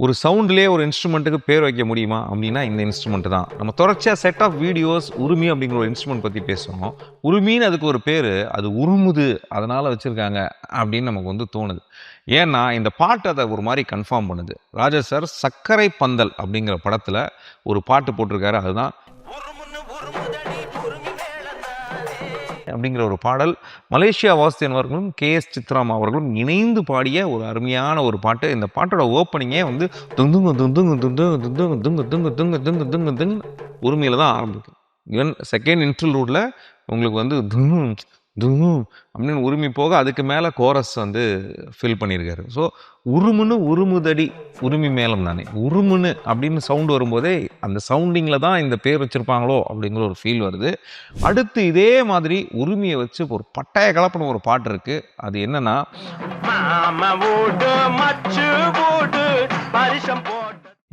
ஒரு சவுண்ட்லேயே ஒரு இன்ஸ்ட்ருமெண்ட்டுக்கு பேர் வைக்க முடியுமா அப்படின்னா இந்த இன்ஸ்ட்ருமெண்ட் தான். நம்ம தொடர்ச்சியாக செட் ஆஃப் வீடியோஸ் உருமி அப்படிங்கிற ஒரு இன்ஸ்ட்ருமெண்ட் பற்றி பேசுகிறோம். உருமின்னு அதுக்கு ஒரு பேர், அது உருமுது அதனால் வச்சுருக்காங்க அப்படின்னு நமக்கு வந்து தோணுது. ஏன்னா இந்த பாட்டு அதை ஒரு மாதிரி கன்ஃபார்ம் பண்ணுது. ராஜா சார் சர்க்கரை பந்தல் அப்படிங்கிற படத்தில் ஒரு பாட்டு போட்டிருக்காரு. அதுதான் அப்படிங்கிற ஒரு பாடல். மலேசியா வாசுதேவன் அவர்களும் KS சித்ராம் அவர்களும் இணைந்து பாடிய ஒரு அருமையான ஒரு பாட்டு. இந்த பாட்டோட ஓப்பனிங்கே வந்து துந்துங்க துந்துங்க துந்துங்க துந்துங்க துங்கு துங்கு துங்கு துங்கு துங்கு துங்கு உரிமையில் தான் ஆரம்பிக்கும். ஈவன் செகண்ட் இன்டர்லூடில் உங்களுக்கு வந்து தும் தும் அப்படின்னு உரிமை போக அதுக்கு மேலே கோரஸ் வந்து ஃபில் பண்ணியிருக்காரு. ஸோ உருமுன்னு உருமுதடி உரிமை மேலம் தானே உருமுன்னு அப்படின்னு சவுண்டு வரும்போதே அந்த சவுண்டிங்கில் தான் இந்த பேர் வச்சுருப்பாங்களோ அப்படிங்கிற ஒரு ஃபீல் வருது. அடுத்து இதே மாதிரி உரிமையை வச்சு ஒரு பட்டாய கலப்பின ஒரு பாட்டு இருக்குது. அது என்னன்னா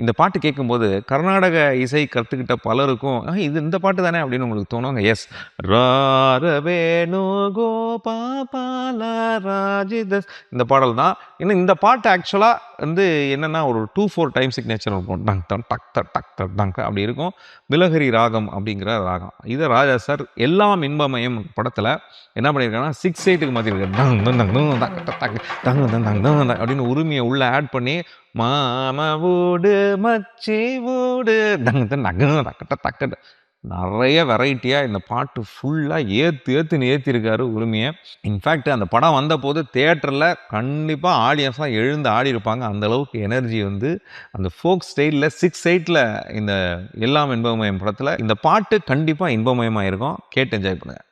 இந்த பாட்டு கேட்கும்போது கர்நாடக இசை கற்றுக்கிட்ட பலருக்கும் இது இந்த பாட்டு தானே அப்படின்னு உங்களுக்கு தோணுங்க. எஸ், ராரவேணு கோபால ராஜிதஸ் இந்த பாடல் தான். ஏன்னா இந்த பாட்டு ஆக்சுவலாக வந்து என்னென்னா ஒரு 2/4 டைம் சிக்னேச்சர் இருக்கும். டங் டங் டக் டக் டக் டக் டங் அப்படி இருக்கும். மிலஹரி ராகம் அப்படிங்கிற ராகம். இதை ராஜா சார் எல்லாம் இன்பமயம் படத்தில் என்ன பண்ணியிருக்காங்கன்னா 6/8க்கு மாற்றிருக்காரு. டங் டங் டங் டக் டக் டக் டங் டங் டங் டங் அப்படின்னு உரிமையை உள்ளே ஆட் பண்ணி மாம வீடு மச்சி வீடு டங்கு டக்கு டக்கட்ட டக்கட்ட நிறைய வெரைட்டியாக இந்த பாட்டு ஃபுல்லாக ஏற்றிருக்காரு உரிமையை. இன்ஃபேக்ட் அந்த படம் வந்தபோது தேட்டரில் கண்டிப்பாக ஆடியன்ஸ்லாம் எழுந்து ஆடி இருப்பாங்க. அந்தளவுக்கு எனர்ஜி வந்து அந்த ஃபோக் ஸ்டைலில் 6/8ல் இந்த எல்லாம் இன்பமயம் படத்தில் இந்த பாட்டு கண்டிப்பாக இன்பமயமாக இருக்கும். கேட்டு என்ஜாய் பண்ணுங்கள்.